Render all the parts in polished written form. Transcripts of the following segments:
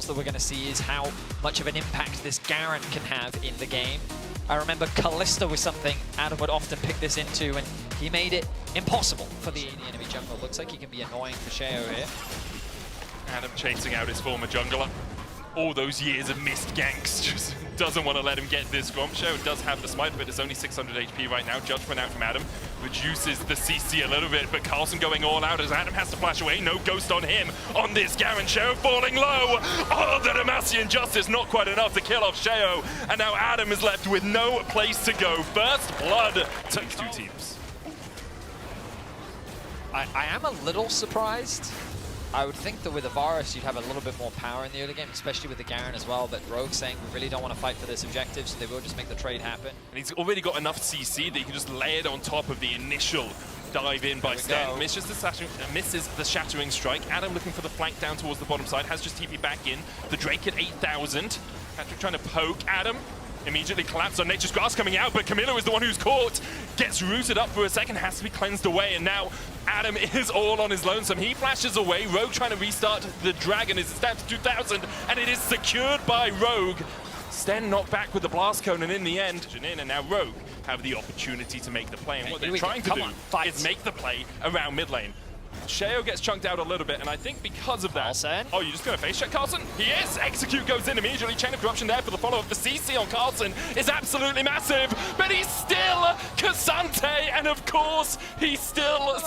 that we're going to see is how much of an impact this Garen can have in the game. I remember Kalista was something Adam would often pick this into, and he made it impossible for the enemy jungle. Looks like he can be annoying for Sheo here. Adam chasing out his former jungler. All those years of missed ganks, just doesn't want to let him get this Gromp. Sheo does have the smite, but it's only 600 HP right now. Judgment out from Adam reduces the CC a little bit, but Carlson going all out as Adam has to flash away. No ghost on him on this Garen. Sheo falling low. Oh, the Demacian Justice not quite enough to kill off Sheo, and now Adam is left with no place to go. First blood takes two teams. I am a little surprised. I would think that with a Varus, you'd have a little bit more power in the early game, especially with the Garen as well, but Rogue saying we really don't want to fight for this objective, so they will just make the trade happen. And he's already got enough CC that he can just lay it on top of the initial dive in by Sten. Misses the Shattering Strike. Adam looking for the flank down towards the bottom side, has just TP back in. The Drake at 8,000. Patrick trying to poke Adam. Immediately collapsed on Nature's Grass coming out, but Camilo is the one who's caught. Gets rooted up for a second, has to be cleansed away, and now Adam is all on his lonesome. He flashes away. Rogue trying to restart the Dragon is down to 2,000, and it is secured by Rogue. Sten knocked back with the Blast Cone, and in the end, and now Rogue have the opportunity to make the play. And what they're trying to do is make the play around mid lane. Sheo gets chunked out a little bit, and I think because of that... Carlson. Oh, you're just going to face check Carlson? He is! Execute goes in immediately. Chain of Corruption there for the follow-up. The CC on Carlson is absolutely massive, but he's still Cassante, and of course, he's still...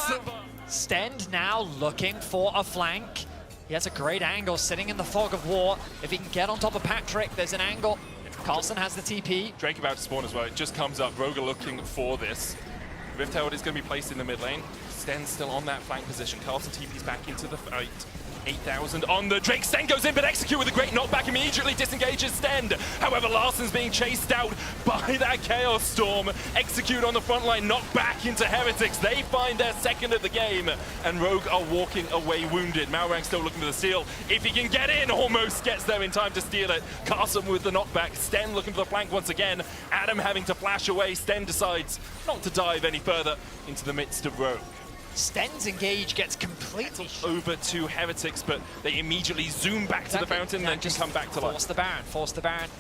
Stend now looking for a flank. He has a great angle sitting in the fog of war. If he can get on top of Patrick, there's an angle. Carlson has the TP. Drake about to spawn as well. It just comes up. Rogue looking for this. Rift Herald is going to be placed in the mid lane. Sten's still on that flank position. Carlson TP's back into the fight. 8,000 on the Drake. Sten goes in, but Execute with a great knockback immediately disengages Sten. However, Larsson's being chased out by that Chaos Storm. Execute on the front line, knocked back into Heretics. They find their second of the game, and Rogue are walking away wounded. Malrang still looking for the steal. If he can get in, almost gets there in time to steal it. Carson with the knockback. Sten looking for the flank once again. Adam having to flash away. Sten decides not to dive any further into the midst of Rogue. Sten's engage gets completely over to Heretics, but they immediately zoom back to the fountain and then just come back to life. Force the Baron.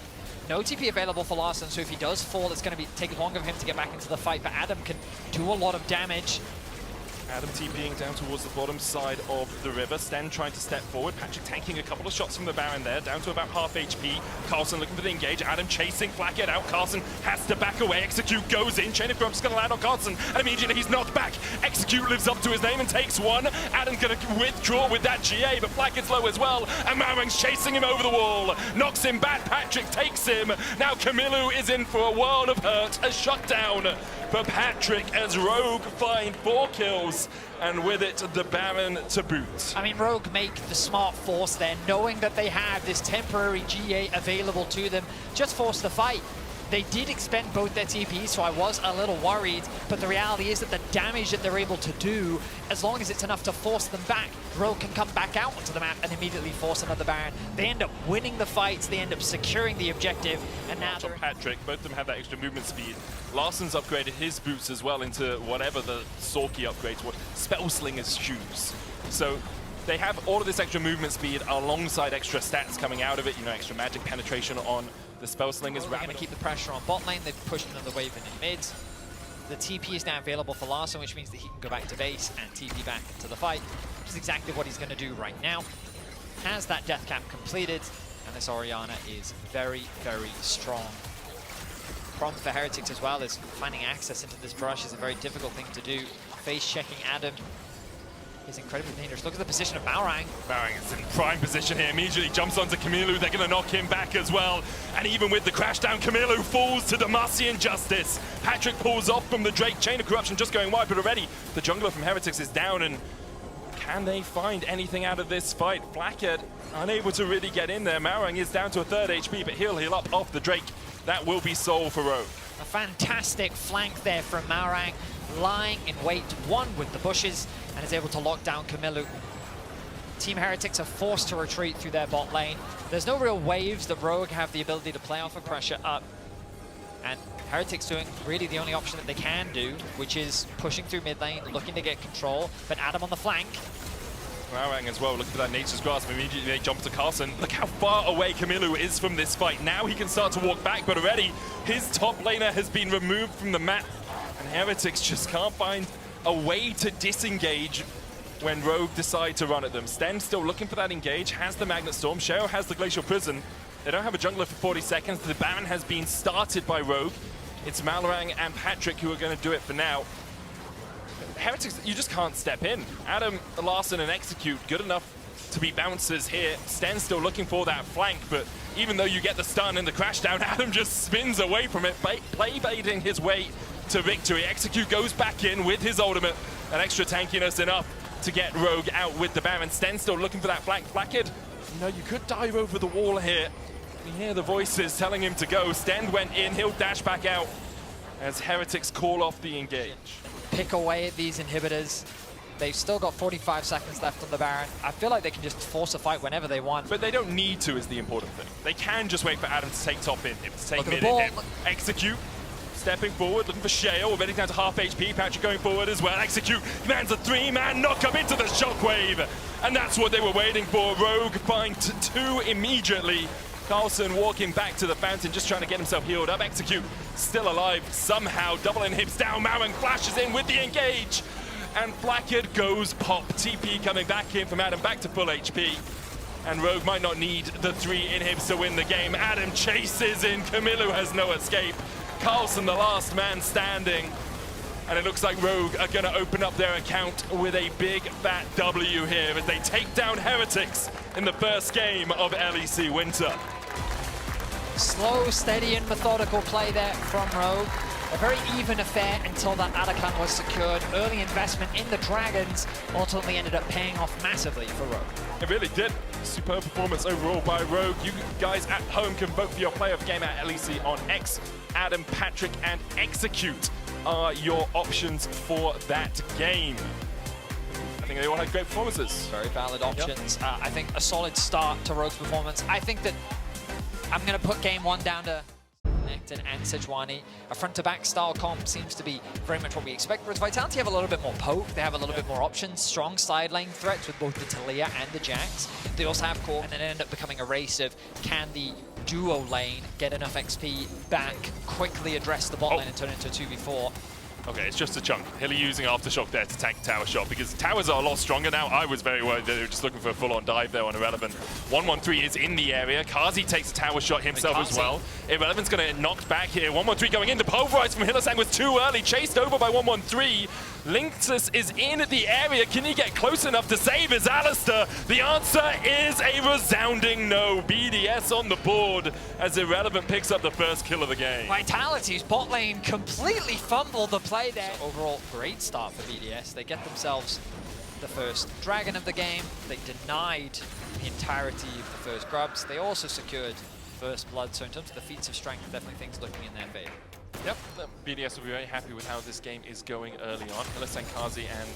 No TP available for Larsson, so if he does fall, it's going to take longer for him to get back into the fight, but Adam can do a lot of damage. Adam TPing down towards the bottom side of the river. Sten trying to step forward. Patrick tanking a couple of shots from the Baron there, down to about half HP. Carlson looking for the engage. Adam chasing, flag it out. Carlson has to back away. Execute goes in. Chain of Grump's going to land on Carlson, and immediately he's knocked back. Execute lives up to his name and takes one. Adam's going to withdraw with that GA, but flag is low as well, and Malrang's chasing him over the wall. Knocks him back. Patrick takes him. Now Kamilu is in for a world of hurt. A shutdown for Patrick as Rogue find 4 kills, and with it, the Baron to boot. I mean, Rogue make the smart force there, knowing that they have this temporary GA available to them. Just force the fight. They did expend both their TPs, so I was a little worried, but the reality is that the damage that they're able to do, as long as it's enough to force them back, Rogue can come back out onto the map and immediately force another Baron. They end up winning the fights, they end up securing the objective, and now they're... Patrick, both of them have that extra movement speed. Larsson's upgraded his boots as well into whatever the Sorky upgrades, what Spellslinger's shoes. So they have all of this extra movement speed alongside extra stats coming out of it, you know, extra magic penetration on the Spellslingers. They're going to keep the pressure on bot lane. They've pushed another wave in mid. The TP is now available for Larsson, which means that he can go back to base and TP back into the fight, which is exactly what he's going to do right now. Has that death cap completed, and this Orianna is very, very strong. Problem for Heretics as well is finding access into this brush is a very difficult thing to do. Face checking Adam is incredibly dangerous. Look at the position of Malrang. Malrang is in prime position here. Immediately jumps onto Kamilu. They're going to knock him back as well. And even with the crash down, Kamilu falls to Demacian Justice. Patrick pulls off from the Drake. Chain of Corruption just going wide, but already the jungler from Heretics is down. And can they find anything out of this fight? Blackhead unable to really get in there. Malrang is down to a 3rd HP, but he'll heal up off the Drake. That will be Soul for Rogue. A fantastic flank there from Malrang, lying in wait, one with the bushes, and is able to lock down Kamilu. Team Heretics are forced to retreat through their bot lane. There's no real waves that Rogue have the ability to play off of pressure up. And Heretics doing really the only option that they can do, which is pushing through mid lane, looking to get control. But Adam on the flank. Marang as well, looking for that Nature's Grasp. Immediately they jump to Carson. Look how far away Kamilu is from this fight. Now he can start to walk back, but already his top laner has been removed from the map. And Heretics just can't find a way to disengage when Rogue decide to run at them. Sten still looking for that engage, has the Magnet Storm. Sheo has the Glacial Prison. They don't have a jungler for 40 seconds. The Baron has been started by Rogue. It's Malorang and Patrick who are going to do it for now. Heretics, you just can't step in. Adam, Larson, and Execute, good enough to be bouncers here. Sten still looking for that flank, but even though you get the stun and the crash down, Adam just spins away from it, play baiting his way to victory. Execute goes back in with his ultimate, an extra tankiness enough to get Rogue out with the Baron. Sten still looking for that flank. Blackhead, you know, you could dive over the wall here. You hear the voices telling him to go. Sten went in, he'll dash back out as Heretics call off the engage. Pick away at these inhibitors. They've still got 45 seconds left on the Baron. I feel like they can just force a fight whenever they want. But they don't need to is the important thing. They can just wait for Adam to take top in, to take mid in him. Execute, stepping forward, looking for Sheo, already down to half HP. Patrick going forward as well. Execute, lands a 3-man knock-up into the shockwave. And that's what they were waiting for. Rogue finds 2 immediately. Carlson walking back to the fountain, just trying to get himself healed up. Execute, still alive somehow. Double inhibs down, Marang flashes in with the engage. And Blackhead goes pop. TP coming back in from Adam, back to full HP. And Rogue might not need the 3 inhibs to win the game. Adam chases in, Kamilu has no escape. Carlson, the last man standing. And it looks like Rogue are gonna open up their account with a big fat W here as they take down Heretics in the first game of LEC Winter. Slow, steady, and methodical play there from Rogue. A very even affair until that Adakan was secured. Early investment in the Dragons ultimately ended up paying off massively for Rogue. It really did. Superb performance overall by Rogue. You guys at home can vote for your player of the game at LEC on X. Adam, Patrick, and Execute are your options for that game. I think they all had great performances. Very valid options. Yep. I think a solid start to Rogue's performance. I think that I'm going to put game 1 down to Necton and Sejuani. A front-to-back style comp seems to be very much what we expect. Whereas Vitality have a little bit more poke. They have a little bit more options. Strong side lane threats with both the Taliyah and the Jax. They also have Corp, and then end up becoming a race of can the duo lane get enough XP back, quickly address the bot lane and turn it into a 2v4. Okay, it's just a chunk. Hilly using Aftershock there to tank tower shot because towers are a lot stronger now. I was very worried that they were just looking for a full-on dive there on Irrelevant. 113 is in the area. Kazi takes a tower shot himself as well. Irrelevant's going to get knocked back here. 113 going in. The pulverize from Hylissang was too early. Chased over by 113. Lynxus is in the area. Can he get close enough to save his Alistair? The answer is a resounding no. BDS on the board as Irrelevant picks up the first kill of the game. Vitality's bot lane completely fumbled the play there. So overall, great start for BDS. They get themselves the first Dragon of the game. They denied the entirety of the first grubs. They also secured first blood. So in terms of the feats of strength, definitely things looking in their favor. Yep, BDS will be very happy with how this game is going early on. Hylissang, Kazi, and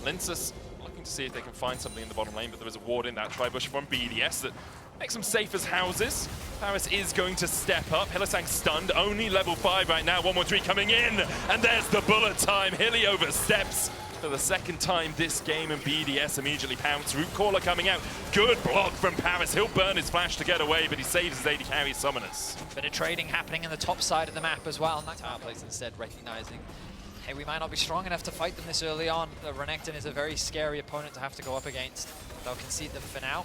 Lynxus looking to see if they can find something in the bottom lane, but there is a ward in that Tribush from BDS that makes them safe as houses. Paris is going to step up. Hylissang stunned, only level 5 right now. 113 coming in, and there's the bullet time. Hilly oversteps for the second time this game, and BDS immediately pounce. Root Caller coming out. Good block from Paris. He'll burn his flash to get away, but he saves his AD carry Summoners. Bit of trading happening in the top side of the map as well. And that tower plays instead recognizing, hey, we might not be strong enough to fight them this early on. Renekton is a very scary opponent to have to go up against. They'll concede them for now.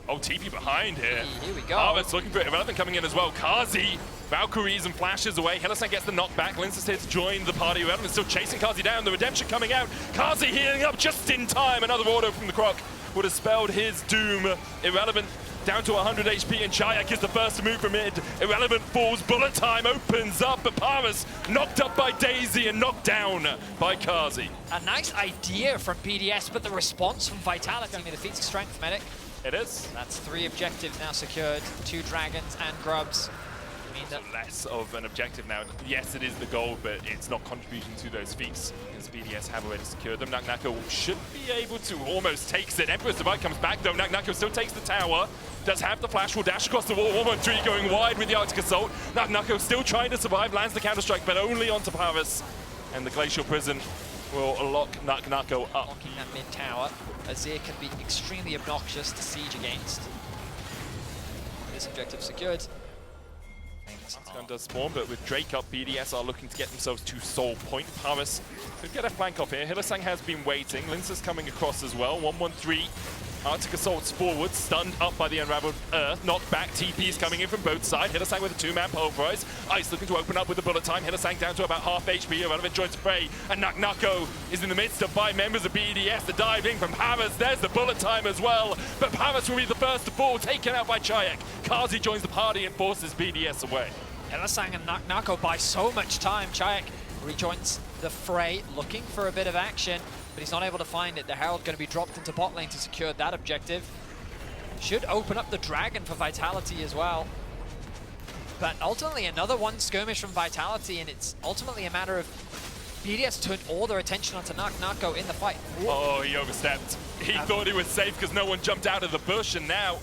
Oh, TP behind here. Here we go. Harvest looking for Irrelevant coming in as well. Kazi, Valkyries and flashes away. Hylissang gets the knockback. Lynxus here to join the party. Irrelevant still chasing Kazi down. The redemption coming out. Kazi healing up just in time. Another auto from the Croc would have spelled his doom. Irrelevant down to 100 HP, and GiantX is the first to move from mid. Irrelevant falls. Bullet time opens up, but Paris knocked up by Daisy and knocked down by Kazi. A nice idea from BDS, but the response from Vitality made a feat of strength, Medic. It is. That's 3 objectives now secured. 2 dragons and grubs. Less of an objective now. Yes, it is the goal, but it's not contributing to those feats because BDS have already secured them. Naknako should be able to, almost takes it. Emperor's Divide comes back though. Naknako still takes the tower. Does have the flash, will dash across the wall. 113 going wide with the Arctic Assault. Naknako still trying to survive, lands the Counter-Strike, but only onto Paris. And the Glacial Prison will lock Nako up. Locking that mid tower. Azir can be extremely obnoxious to siege against. This objective secured. Gun does spawn, but with Drake up, BDS are looking to get themselves to Soul Point. Paris could get a flank off here. Hylissang has been waiting. Linsa's coming across as well. 1-1-3. Arctic Assault's forward, stunned up by the Unraveled Earth. Knocked back. TP is coming in from both sides. Hylissang with a two-man pulverize. Ice looking to open up with the bullet time. Hylissang down to about half HP. Irrelevant joins fray. And Nako is in the midst of 5 members of BDS. The diving from Paris. There's the bullet time as well. But Paris will be the first to fall, taken out by GiantX. Kazi joins the party and forces BDS away. Hylissang and Nako buy so much time. GiantX rejoins the fray, looking for a bit of action, but he's not able to find it. The Herald going to be dropped into bot lane to secure that objective. Should open up the Dragon for Vitality as well. But ultimately another one skirmish from Vitality, and it's ultimately a matter of BDS turned all their attention onto Nako in the fight. Oh, he overstepped. He thought he was safe because no one jumped out of the bush, and now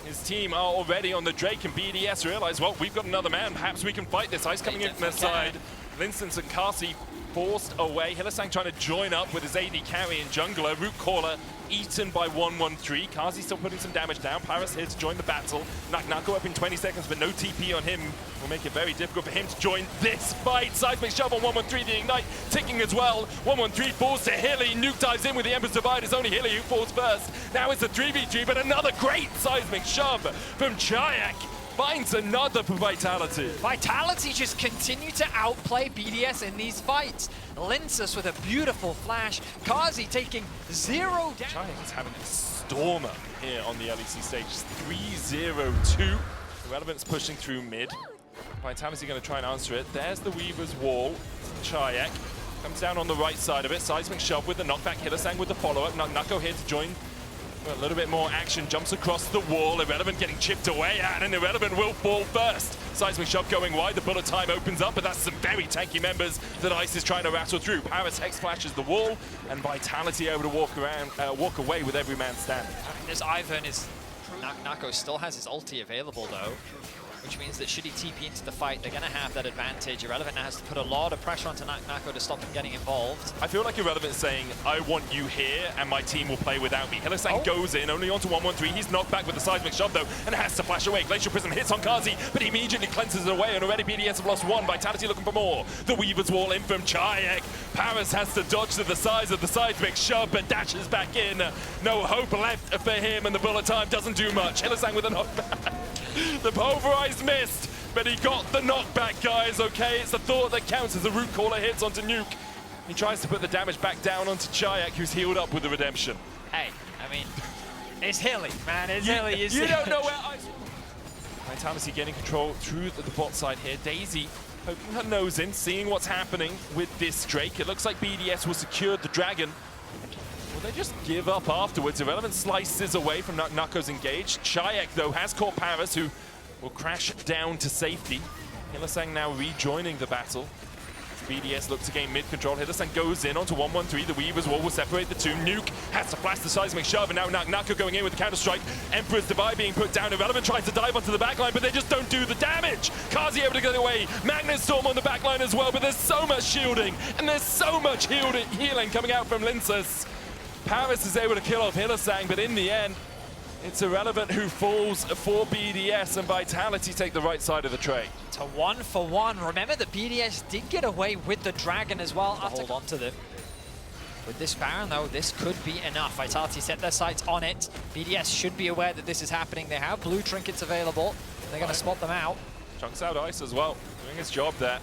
his team are already on the Drake, and BDS realize, well, we've got another man. Perhaps we can fight this. Ice coming in from their side. Linsons and Kasi forced away. Hylissang trying to join up with his AD carry and jungler. Root Caller eaten by 1-1-3. Kazi still putting some damage down. Paris here to join the battle. Nako up in 20 seconds, but no TP on him will make it very difficult for him to join this fight. Seismic shove on 1-1-3, the ignite ticking as well. 1-1-3 falls to Hilly. Nuke dives in with the Emperor's Divide. It's only Hilly who falls first. Now it's a 3v3, but another great seismic shove from GiantX. Finds another for Vitality. Vitality just continue to outplay BDS in these fights. Linsus with a beautiful flash. Kazi taking 0 damage. GiantX is having a stormer here on the LEC stage. 3-0-2. Irrelevant's pushing through mid. Vitality going to try and answer it. There's the Weaver's wall. GiantX comes down on the right side of it. Seismic shove with the knockback. Hylissang with the follow-up. Nako here to join. A little bit more action, jumps across the wall. Irrelevant getting chipped away at, and Irrelevant will fall first. Seismic shove going wide, the bullet time opens up, but that's some very tanky members that Ice is trying to rattle through. Paris Hex flashes the wall, and Vitality able to walk away with every man standing. This Ivan is... Nako still has his ulti available though, which means that should he TP into the fight, they're going to have that advantage. Irrelevant now has to put a lot of pressure onto Nako to stop him getting involved. I feel like Irrelevant is saying, I want you here, and my team will play without me. Hylissang goes in, only onto 1-1-3. He's knocked back with the seismic shove, though, and has to flash away. Glacial Prism hits on Kazi, but he immediately cleanses it away, and already BDS have lost 1. Vitality looking for more. The Weaver's Wall in from GiantX. Paris has to dodge to the size of the seismic shove, but dashes back in. No hope left for him, and the bullet time doesn't do much. Hylissang with a knockback. The pulverized missed, but he got the knockback, guys, okay? It's the thought that counts as the Root Caller hits onto Nuke. He tries to put the damage back down onto GiantX, who's healed up with the redemption. Hey, I mean, it's Hilly, man, it's Hilly. You don't know where Ice... Vitality getting control through the bot side here. Daisy poking her nose in, seeing what's happening with this Drake. It looks like BDS will secure the Dragon. Will they just give up afterwards? Irrelevant slices away from Nako's engaged. GiantX, though, has caught Paris, who will crash down to safety. Hylissang now rejoining the battle. BDS looks to gain mid-control. Hylissang goes in onto 1-1-3. The Weaver's Wall will separate the two. Nuke has to flash the seismic shove, and now Nako going in with the counter-strike. Emperor's Divide being put down. Irrelevant tries to dive onto the backline, but they just don't do the damage. Kazi able to get away. Magnet Storm on the backline as well, but there's so much shielding, and there's so much healing coming out from Linsus. Paris is able to kill off Hylissang, but in the end, it's Irrelevant who falls for BDS, and Vitality take the right side of the trade. To 1-for-1. Remember that BDS did get away with the Dragon as well. Hold on to them. With this Baron, though, this could be enough. Vitality set their sights on it. BDS should be aware that this is happening. They have blue trinkets available. They're going to spot them out. Chunks out Ice as well, doing his job there.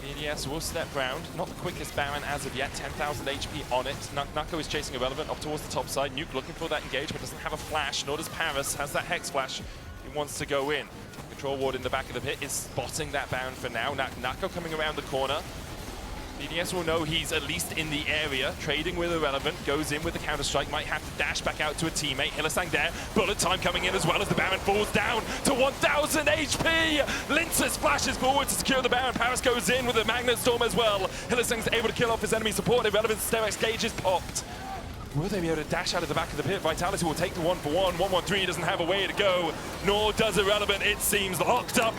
BDS will step round. Not the quickest Baron as of yet. 10,000 HP on it. Nako is chasing Irrelevant up towards the top side. Nuke looking for that engagement. Doesn't have a flash, nor does Paris. Has that Hex flash. He wants to go in. Control Ward in the back of the pit is spotting that Baron for now. Nako coming around the corner. BDS will know he's at least in the area. Trading with Irrelevant. Goes in with the counter-strike. Might have to dash back out to a teammate. Hylissang there. Bullet time coming in as well as the Baron falls down to 1,000 HP. Linsus flashes forward to secure the Baron. Paris goes in with a Magnet Storm as well. Hylissang's able to kill off his enemy support. Irrelevant's Hysterics gauge is popped. Will they be able to dash out of the back of the pit? Vitality will take the 1-for-1. 1-1-3 doesn't have a way to go. Nor does Irrelevant. It seems locked up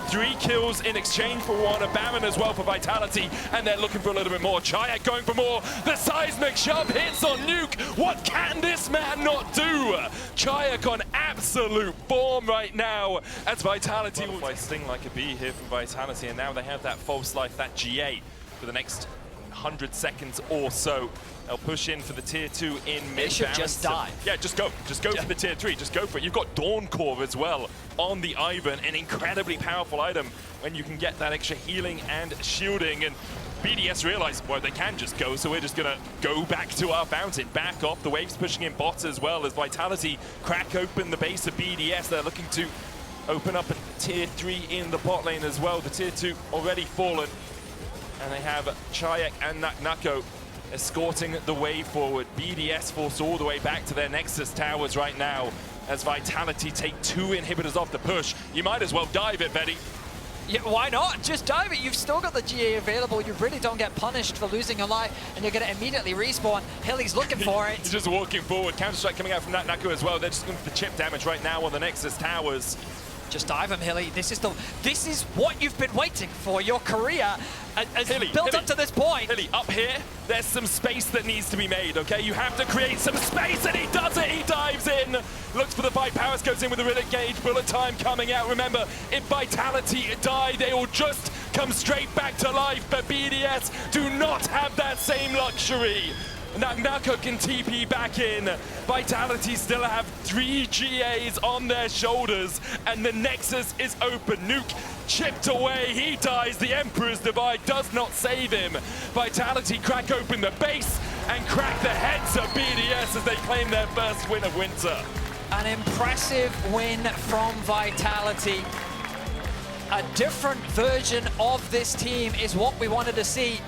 3 kills in exchange for 1. A Baron as well for Vitality, and they're looking for a little bit more. GiantX going for more. The seismic shove hits on Nuke. What can this man not do? GiantX on absolute form right now as Vitality will sting like a bee here from Vitality, and now they have that false life, that GA for the next 100 seconds or so. They'll push in for the tier 2 in mid. They should just dive. Yeah, just go. Just go for the tier 3. Just go for it. You've got Dawn Core as well on the Ivan, an incredibly powerful item when you can get that extra healing and shielding. And BDS realize, well, they can just go, so we're just going to go back to our fountain, back off. The wave's pushing in bots as well as Vitality crack open the base of BDS. They're looking to open up a tier 3 in the bot lane as well. The tier 2 already fallen. And they have GiantX and Nako escorting the way forward. BDS forced all the way back to their Nexus towers right now as Vitality take 2 inhibitors off the push. You might as well dive it, Betty. Yeah, why not? Just dive it. You've still got the GA available. You really don't get punished for losing a life, and you're going to immediately respawn. Hilly's looking for it. He's just walking forward. Counter-strike coming out from Nako as well. They're just going for the chip damage right now on the Nexus towers. Just dive him, Hilly. This is what you've been waiting for. Your career has built up to this point. Hilly, up here, there's some space that needs to be made, okay? You have to create some space, and he does it. He dives in, looks for the fight. Powers goes in with a Riddick gauge. Bullet time coming out. Remember, if Vitality die, they will just come straight back to life. But BDS do not have that same luxury. Nako can TP back in. Vitality still have 3 GAs on their shoulders, and the Nexus is open. Nuke chipped away, he dies. The Emperor's Divide does not save him. Vitality crack open the base and crack the heads of BDS as they claim their first win of winter. An impressive win from Vitality. A different version of this team is what we wanted to see,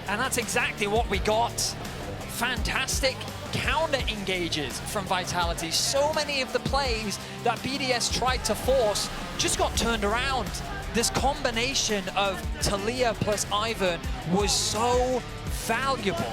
and that's exactly what we got. Fantastic counter engages from Vitality. So many of the plays that BDS tried to force just got turned around. This combination of Talia plus Ivan was so valuable.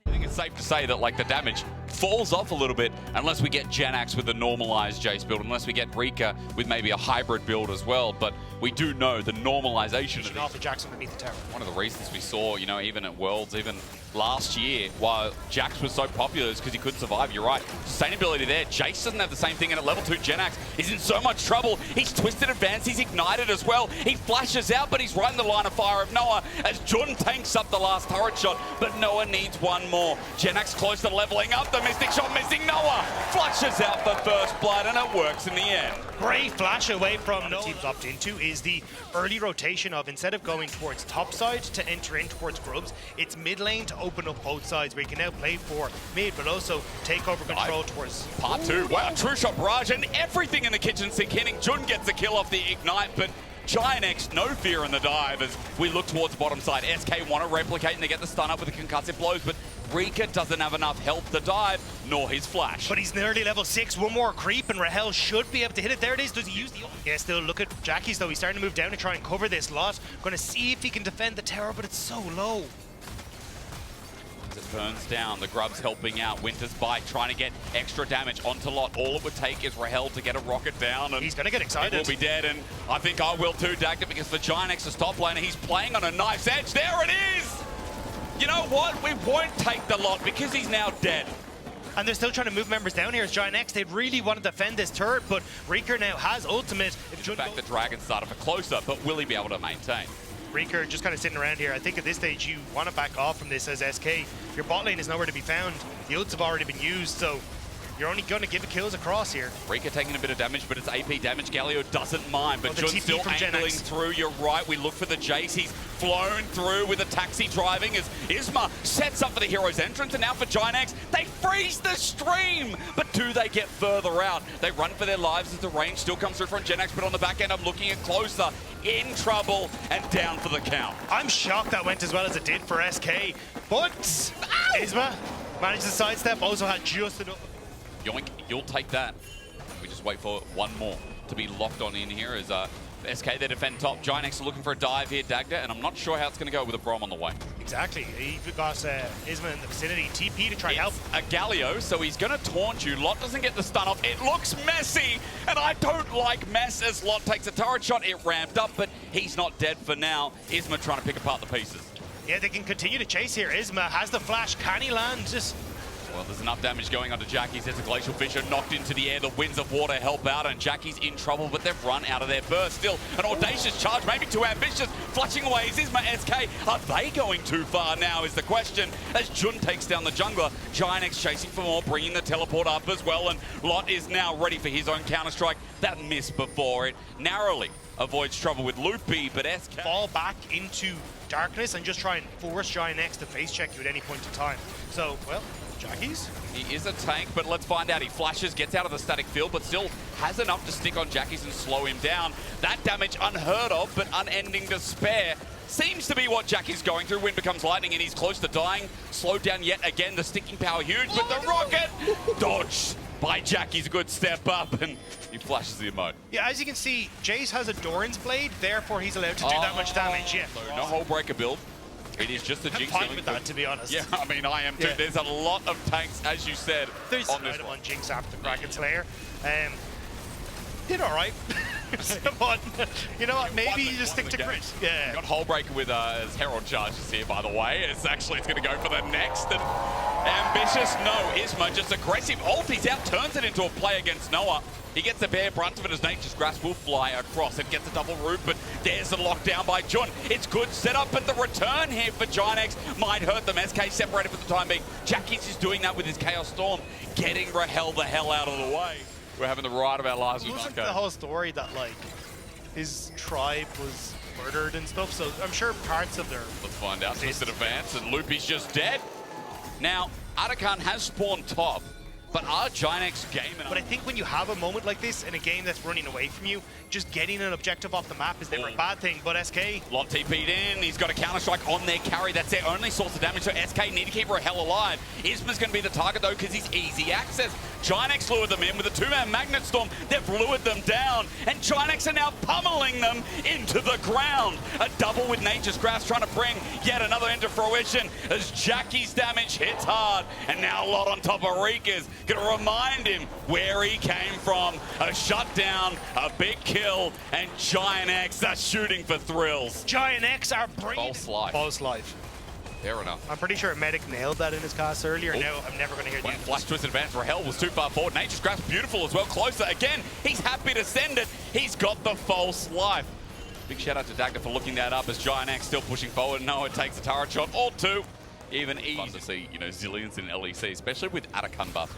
I think it's safe to say that like the damage falls off a little bit unless we get GiantX with the normalized Jace build, unless we get Rika with maybe a hybrid build as well. But we do know the normalization of off the Jax underneath the tower. One of the reasons we saw, you know, even at Worlds, even last year, why Jax was so popular is because he couldn't survive. You're right. Sustainability there. Jace doesn't have the same thing, and at level 2, GiantX is in so much trouble. He's twisted advance, he's ignited as well. He flashes out, but he's right in the line of fire of Noah as Jun tanks up the last turret shot, but Noah needs one more. GiantX close to leveling up. The Mystic shot missing. Noah flushes out for first blood, and it works in the end. Great flash away from Noah. The team's opted into is the early rotation of, instead of going towards top side to enter in towards Grubs, it's mid lane to open up both sides where you can now play for mid, but also take over control towards part 2. Wow, true shot barrage and everything in the kitchen sink hitting. Jun gets the kill off the ignite, but GiantX, no fear in the dive as we look towards bottom side. SK want to replicate and they get the stun up with the concussive blows, but Rika doesn't have enough health to dive, nor his flash. But he's nearly level 6, one more creep, and Rahel should be able to hit it. There it is. Does he use the ult? Yeah, still look at Jackie's though. He's starting to move down to try and cover this lot. Gonna see if he can defend the tower, but it's so low. It burns down, the Grub's helping out. Winter's Bite trying to get extra damage onto Lot. All it would take is Rahel to get a rocket down, and he's gonna get excited. He will be dead, and I think I will too, Dagda, because the GiantX is top laner. He's playing on a knife's edge. There it is! You know what? We won't take the Lot because he's now dead. And they're still trying to move members down here as GiantX. They really want to defend this turret, but Reeker now has ultimate. In fact, the Dragon started for closer, but will he be able to maintain? Reeker just kind of sitting around here. I think at this stage you want to back off from this as SK. Your bot lane is nowhere to be found. The ults have already been used, so you're only going to give kills across here. Reeker taking a bit of damage, but it's AP damage. Galio doesn't mind, but Jun's still angling through. You're right, we look for the Jace. He's flown through with a taxi driving as Isma sets up for the hero's entrance, and now for GiantX, they freeze the stream! But do they get further out? They run for their lives as the range still comes through from GiantX, but on the back end, I'm looking at closer, in trouble, and down for the count. I'm shocked that went as well as it did for SK, but Isma managed to sidestep, also had just enough. Yoink, you'll take that. We just wait for one more to be locked on in here as SK, they defend top. GiantX are looking for a dive here, Dagda, and I'm not sure how it's going to go with a Brom on the way. Exactly. You've got Isma in the vicinity. TP to try and help. A Galio, so he's going to taunt you. Lot doesn't get the stun off. It looks messy, and I don't like mess as Lot takes a turret shot. It ramped up, but he's not dead for now. Isma trying to pick apart the pieces. Yeah, they can continue to chase here. Isma has the flash. Can he land? Well, there's enough damage going onto Jackie's. There's a Glacial Fissure knocked into the air. The Winds of Water help out, and Jackie's in trouble, but they've run out of their burst. Still, an audacious charge, maybe too ambitious. Flushing away is Isma SK. Are they going too far now is the question. As Jun takes down the jungler, GiantX chasing for more, bringing the teleport up as well, and Lot is now ready for his own counter-strike. That missed before it narrowly avoids trouble with Loopy, but SK... fall back into darkness and just try and force GiantX to face check you at any point in time. So, well... Jackie's? He is a tank, but let's find out. He flashes, gets out of the static field, but still has enough to stick on Jackie's and slow him down. That damage unheard of, but unending despair seems to be what Jackie's going through. Wind becomes lightning, and he's close to dying. Slowed down yet again. The sticking power huge, but the rocket dodged by Jackie's. A good step up, and he flashes the emote. Yeah, as you can see, Jace has a Doran's Blade, therefore he's allowed to do that much damage. Yeah. So no whole breaker build. It is just a I'm Jinx. fine with that, to be honest. Yeah, I mean, I am too. Yeah. There's a lot of tanks, as you said, There's on this an item one. on Jinx after the Kraken Slayer. Did all right. But you know what? Maybe you just stick to crit. Yeah. Got Hullbreaker with his Herald charges here, by the way. It's going to go for the next. And ambitious, no. Isma just aggressive. Ult, he's out, turns it into a play against Noah. He gets the bare brunt of it as Nature's Grasp will fly across. It gets a double root, but there's the lockdown by Jun. It's good setup, but the return here for GiantX might hurt them. SK separated for the time being. Jackie's is doing that with his Chaos Storm, getting Rahel the hell out of the way. We're having the ride of our lives with Wasn't Marco. the whole story that, like, his tribe was murdered and stuff, so I'm sure parts of their... Let's find out. Twisted advance, and Loopy's just dead. Now, Atakan has spawned top, but are GiantX gaming? But I think when you have a moment like this in a game that's running away from you, just getting an objective off the map is never a bad thing, but SK... Lot TP'd in, he's got a counter-strike on their carry, that's their only source of damage, so SK need to keep Rahel alive. Isma's going to be the target though, because he's easy access. GiantX lured them in with a two-man Magnet Storm, they've lured them down, and GiantX are now pummeling them into the ground. A double with Nature's Grasp trying to bring yet another into fruition, as Jackie's damage hits hard, and now Lot on top of Rika's, going to remind him where he came from. A shutdown, a big kill, and GiantX are shooting for thrills. GiantX are bringing... False life. False life. Fair enough. I'm pretty sure Medic nailed that in his cast earlier. Now I'm never going to hear the Flash Twisted Advance. Rahel was too far forward. Nature's Grasp beautiful as well. Closer again. He's happy to send it. He's got the false life. Big shout out to Dagda for looking that up as GiantX still pushing forward. No, it takes a turret shot or two. Even easy to see, you know, zillions in LEC, especially with Atakan buff.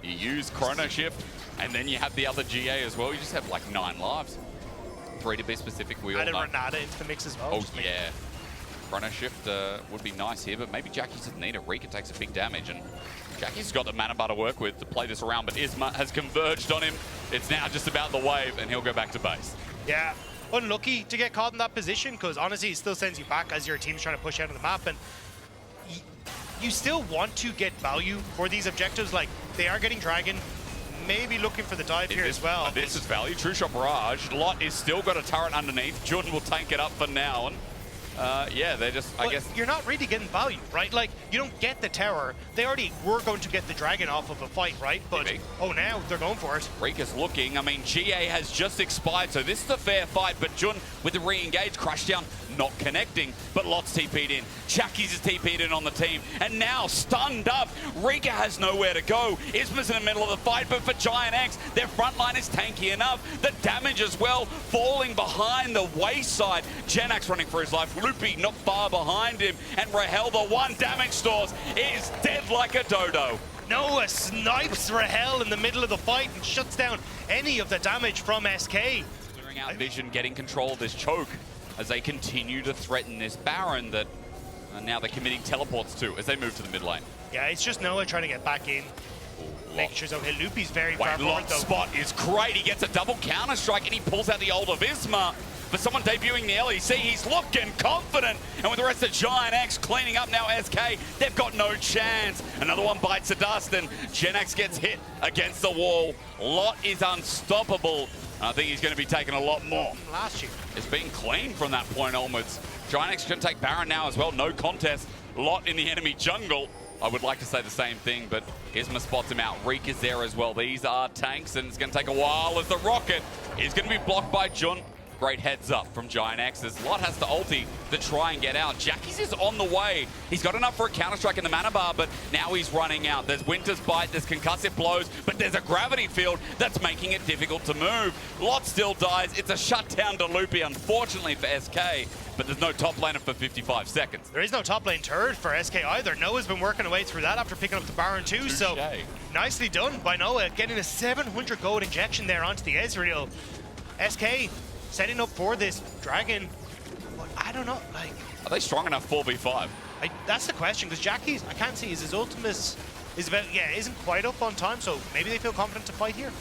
You use Chrono Shift, and then you have the other GA as well. You just have like 9 lives. 3 to be specific, we all know. Added Renata into the mix as well. Oh, yeah. Chrono Shift would be nice here, but maybe Jackie doesn't need it. Rika takes a big damage, and Jackie's got the mana bar to work with to play this around, but Isma has converged on him. It's now just about the wave, and he'll go back to base. Yeah, unlucky to get caught in that position, because honestly, it still sends you back as your team's trying to push out of the map, and you still want to get value for these objectives. Like, they are getting Dragon, maybe looking for the dive here as well. This is value. True Shot Barrage. Lot is still got a turret underneath. Jun will tank it up for now, and yeah, they're just, I guess... You're not really getting value, right? Like, you don't get the tower. They already were going to get the Dragon off of a fight, right? But, oh, now they're going for it. Rika's looking. I mean, GA has just expired, so this is a fair fight, but Jun with the re-engage, crash down, not connecting, but Lot's TP'd in. Jackie's is TP'd in on the team, and now stunned up. Rika has nowhere to go. Isma's in the middle of the fight, but for GiantX, their front line is tanky enough. The damage as well, falling behind the wayside. GiantX running for his life. Loopy not far behind him, and Rahel, the one damage source, is dead like a dodo. Noah snipes Rahel in the middle of the fight and shuts down any of the damage from SK. Clearing out vision, getting control of this choke as they continue to threaten this Baron that now they're committing teleports to as they move to the mid lane. Yeah, it's just Noah trying to get back in. Making sure so Loopy's very far forward Lot's though. spot is great. He gets a double counter strike and he pulls out the ult of Isma. For someone debuting the LEC, he's looking confident. And with the rest of GiantX cleaning up now SK, they've got no chance. Another one bites the dust and GiantX gets hit against the wall. Lot is unstoppable. And I think he's going to be taking a lot more. Last year. It's been clean from that point onwards. GiantX can take Baron now as well. No contest. Lot in the enemy jungle. I would like to say the same thing, but Isma spots him out. Reek is there as well. These are tanks, and it's going to take a while as the rocket is going to be blocked by Jun. Great heads up from GiantX as Lot has to ulti to try and get out. Jackie's is on the way. He's got enough for a counter-strike in the mana bar, but now he's running out. There's Winter's Bite, there's concussive blows, but there's a gravity field that's making it difficult to move. Lot still dies. It's a shutdown to Loopy, unfortunately for SK, but there's no top laner for 55 seconds. There is no top lane turret for SK either. Noah's been working away through that after picking up the Baron too, so nicely done by Noah, getting a 700 gold injection there onto the Ezreal. SK setting up for this dragon, but I don't know, like... Are they strong enough 4v5? That's the question, because Jackie's, I can't see, his ultimate is about, isn't quite up on time, so maybe they feel confident to fight here.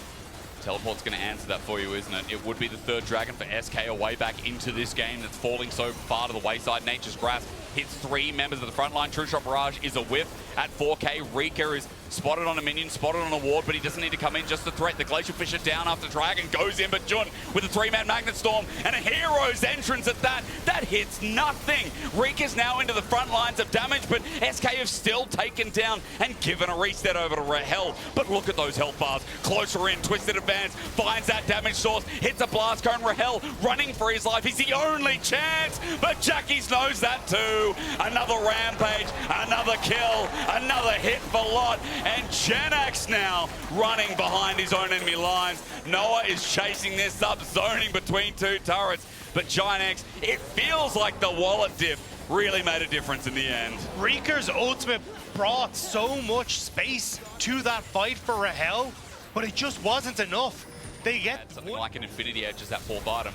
Teleport's going to answer that for you, isn't it? It would be the third dragon for SK, a way back into this game that's falling so far to the wayside. Nature's Grasp hits 3 members of the front line. True Shot Barrage is a whiff at 4K. Rika is spotted on a minion, spotted on a ward, but he doesn't need to come in, just a threat. The Glacial Fisher down after Dragon goes in, but Jun with a 3-man Magnet Storm and a hero's entrance at that. That hits nothing. Rika's now into the front lines of damage, but SK have still taken down and given a reset over to Rahel. But look at those health bars. Closer in, Twisted Advance, finds that damage source, hits a blast cone. Rahel running for his life. He's the only chance, but Jackie's knows that too. Another rampage, another kill, another hit for Lot. And GiantX now running behind his own enemy lines. Noah is chasing this up, zoning between 2 turrets. But GiantX, it feels like the wallet diff really made a difference in the end. Reeker's ultimate brought so much space to that fight for Rahel, but it just wasn't enough. They get something like an Infinity Edge as that 4th item.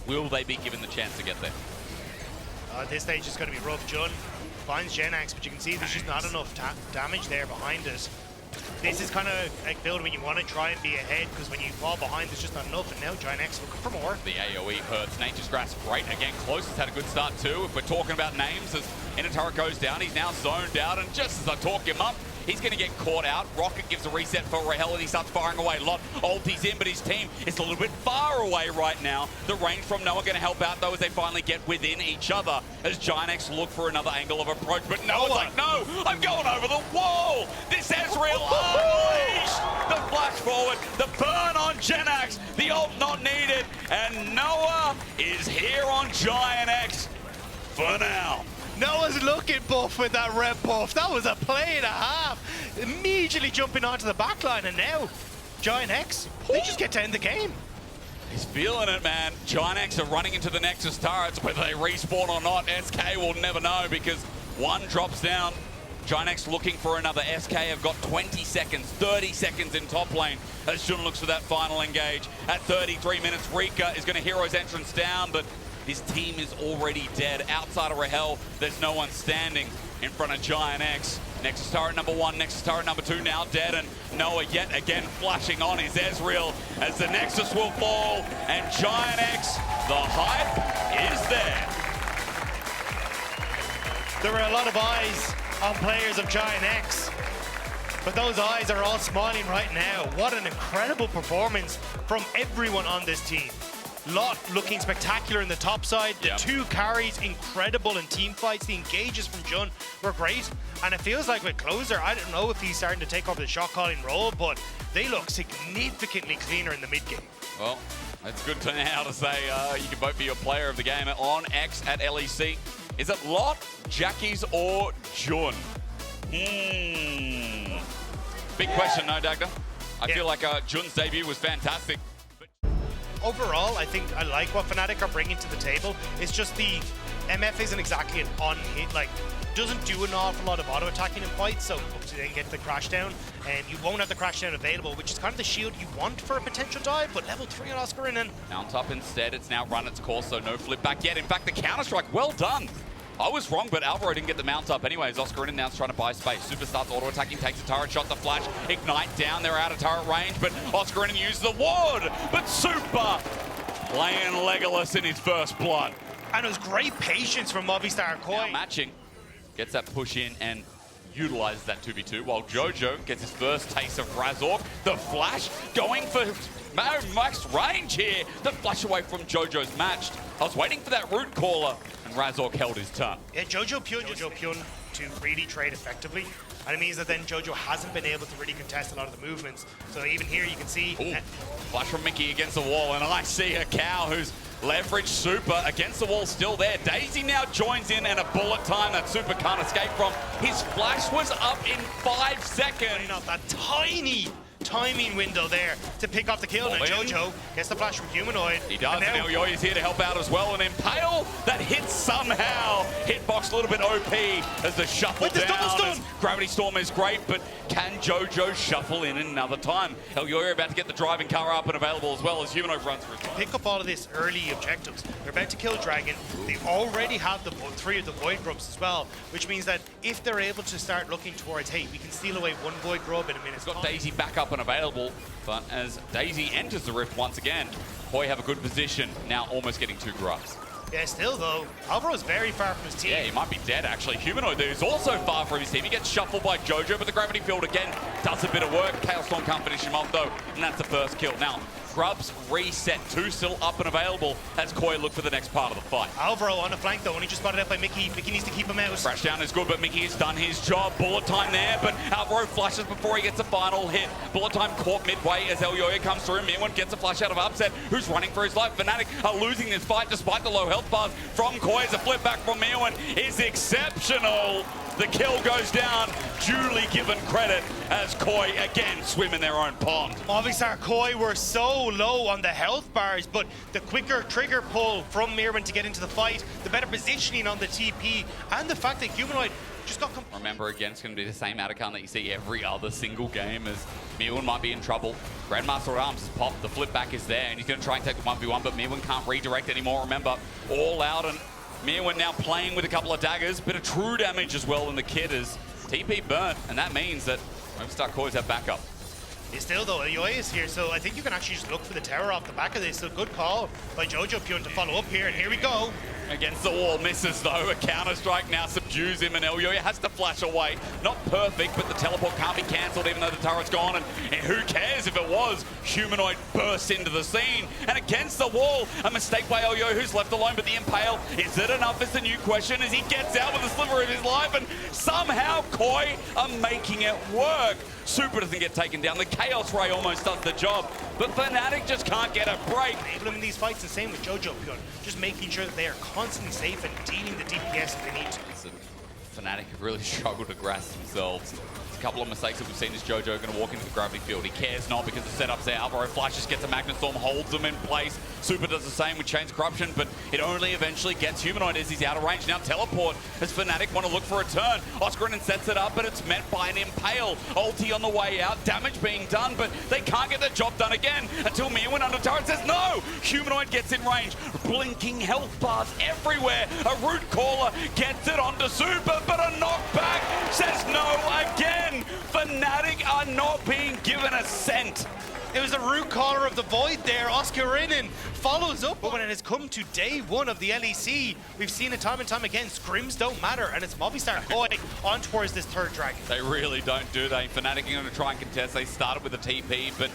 Will they be given the chance to get there? At this stage it's going to be rough. Jun finds GiantX, but you can see there's just not enough damage there behind it. This is kind of like build when you want to try and be ahead, because when you fall behind there's just not enough, and now GiantX looking for more. The AoE hurts. Nature's Grasp great again. Close has had a good start too. If we're talking about names, as Inner Turret goes down, he's now zoned out, and just as I talk him up, he's going to get caught out. Rocket gives a reset for Rahel, and he starts firing away. Lot ulti's in, but his team is a little bit far away right now. The range from Noah going to help out, though, as they finally get within each other, as GiantX look for another angle of approach. But Noah's like, no, I'm going over the wall. This Ezreal unleashed. The flash forward, the burn on GiantX, the ult not needed, and Noah is here on GiantX for now. Noah's looking buff with that red buff. That was a play and a half. Immediately jumping onto the backline, and now GiantX, they just get to end the game. He's feeling it, man. GiantX are running into the Nexus turrets. Whether they respawn or not, SK will never know, because one drops down. GiantX looking for another. SK have got 20 seconds, 30 seconds in top lane as Jun looks for that final engage. At 33 minutes, Rika is going to hero's entrance down, but his team is already dead. Outside of Rahel, there's no one standing in front of GiantX. Nexus turret number 1, Nexus turret number 2 now dead, and Noah yet again flashing on his Ezreal as the Nexus will fall, and GiantX, the hype is there. There were a lot of eyes on players of GiantX, but those eyes are all smiling right now. What an incredible performance from everyone on this team. Lot looking spectacular in the top side. The 2 carries incredible in team fights. The engages from Jun were great. And it feels like with Closer, I don't know if he's starting to take over the shot calling role, but they look significantly cleaner in the mid game. Well, it's good to now to say you can vote for your player of the game on X at LEC. Is it Lot, Jackie's, or Jun? Big question, no, Dagda? I feel like Jun's debut was fantastic. Overall, I think I like what Fnatic are bringing to the table. It's just the MF isn't exactly an on-hit, like, doesn't do an awful lot of auto-attacking in fights, so hopefully they can get the crash down, and you won't have the crash down available, which is kind of the shield you want for a potential dive, but level 3 on Oscarinen. Mount up instead, it's now run its course, so no flip back yet. In fact, the counter-strike, well done. I was wrong, but Alvaro didn't get the mount up anyways. Oscarinen now is trying to buy space. Super starts auto-attacking, takes a turret shot, the flash, ignite down, they're out of turret range, but Oscarinen uses the ward, but Super playing Legolas in his first blood. And it was great patience from Movistar Koi. Now matching, gets that push in, and utilizes that 2v2, while Jojo gets his first taste of Razork. The flash going for max range here. The flash away from Jojo's matched. I was waiting for that root caller, and Razork held his turn. Yeah, Jojo Pyun to really trade effectively. And it means that then Jojo hasn't been able to really contest a lot of the movements. So even here you can see... Ooh, flash from Mickey against the wall, and I see a cow who's leveraged super against the wall still there. Daisy now joins in, and a bullet time that super can't escape from. His flash was up in 5 seconds. Not that tiny timing window there to pick up the kill. Now Jojo gets the flash from Humanoid. He does, and Elyoy is here to help out as well. An Impale that hits somehow. Hitbox a little bit OP as the shuffle down. Gravity Storm is great, but can Jojo shuffle in another time? Elyoy about to get the driving car up and available as well as Humanoid runs for his life. Pick up all of this early objectives. They're about to kill Dragon. They already have the 3 of the Void Grubs as well, which means that if they're able to start looking towards, hey, we can steal away 1 Void Grub in a minute. Got Daisy back up and available, but as Daisy enters the rift once again, Koi have a good position, now almost getting 2 grubs. Yeah, still though, Alvaro's very far from his team. Yeah, he might be dead actually. Humanoid is also far from his team. He gets shuffled by Jojo, but the gravity field again does a bit of work. Chaos Storm can't finish him off though, and that's the first kill. Now, Grubs reset, 2 still up and available as Koi look for the next part of the fight. Alvaro on the flank though, only just spotted out by Mickey. Mickey needs to keep him out. Crash down is good, but Mickey has done his job. Bullet time there, but Alvaro flashes before he gets a final hit. Bullet time caught midway as Elyoya comes through. Mirwan gets a flash out of Upset, who's running for his life. Fnatic are losing this fight despite the low health bars from Koi. As a flip back from Mirwan is exceptional. The kill goes down, duly given credit as Koi again swim in their own pond. Movistar Koi were so low on the health bars, but the quicker trigger pull from Mirwan to get into the fight, the better positioning on the TP, and the fact that Humanoid just got... Remember, again, it's going to be the same outcome that you see every other single game as Mirwan might be in trouble. Grandmaster at Arms has popped, the flip back is there, and he's going to try and take the 1v1, but Mirwan can't redirect anymore. Remember, all out, and Mirwan now playing with a couple of daggers, bit of true damage as well in the kit as TP burnt, and that means that Movistar Koi's have backup. Still though, Elyoya is here, so I think you can actually just look for the tower off the back of this. So good call by Jojo Pyun to follow up here, and here we go. Against the wall, misses though. A counter strike now subdues him, and Elyoya has to flash away. Not perfect, but the teleport can't be cancelled even though the turret's gone, and who cares if it was? Humanoid bursts into the scene, and against the wall, a mistake by Elyoya who's left alone, but the Impale, is it enough is the new question as he gets out with a sliver of his life, and somehow Koi are making it work. Super doesn't get taken down. The Chaos Ray almost does the job, but Fnatic just can't get a break. Enable him in these fights, the same with Jojo Pyun, just making sure that they are constantly safe and dealing the DPS if they need to. Fnatic have really struggled to grasp themselves. There's a couple of mistakes that we've seen as Jojo going to walk into the gravity field. He cares not because the setup's there. Alvaro flashes, gets a Magnet Storm, holds them in place. Super does the same with Chains Corruption, but it only eventually gets Humanoid as he's out of range. Now Teleport as Fnatic want to look for a turn. Oscarin sets it up, but it's met by an Impale. Ulti on the way out, damage being done, but they can't get the job done again until Mirwan under turret says no! Humanoid gets in range. Blinking health bars everywhere. A root caller gets it onto Super, but a knockback says no again. Fnatic are not being given a cent. It was a root caller of the void there. Oscarinen follows up. But when it has come to day 1 of the LEC, we've seen it time and time again. Scrims don't matter, and it's Movistar Koi on towards this third dragon. They really don't, do they? Fnatic are going to try and contest. They started with a TP, but